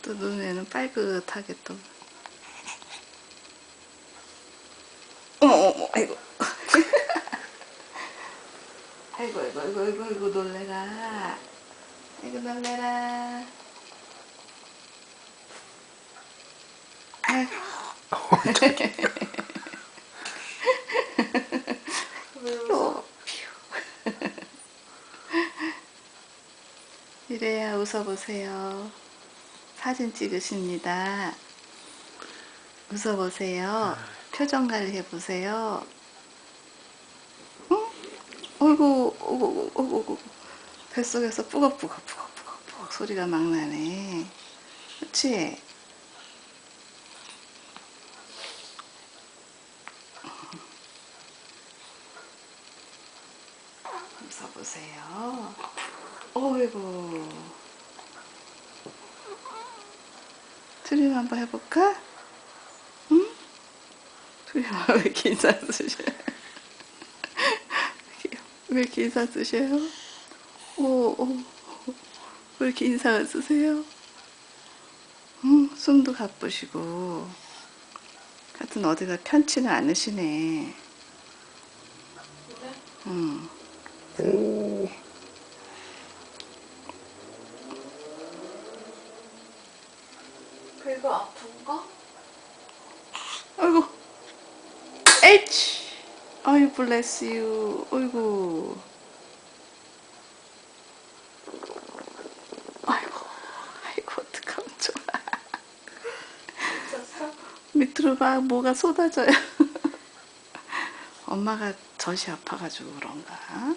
또 눈에는 빨긋하게 또. 어머 어머 아이고. 아이고 아이고 아이고 아이고 아이고 놀래라. 아이고 놀래라. 아이고. 왜 웃어? 이래야 웃어보세요. 사진 찍으십니다. 웃어보세요. 표정 관리 해보세요. 응? 어이구, 어이구, 어이구, 어이구. 뱃속에서 뿌걱뿌걱 소리가 막 나네. 그치? 웃어보세요. 어이구. 트림 한번 해볼까? 응? 트림 왜 이렇게 인상 쓰셔요? 왜 이렇게 인상 쓰셔요? 왜 이렇게 인상을 쓰세요? 숨도 가쁘시고 하여튼 어디가 편치는 않으시네. 그래? 오. 배가 아픈가? 아이고. H. 아유 bless you. 아이고. 아이고. 아이고 어떡하면 좋아. 미쳤어? 밑으로 막 뭐가 쏟아져요. 엄마가 젖이 아파가지고 그런가?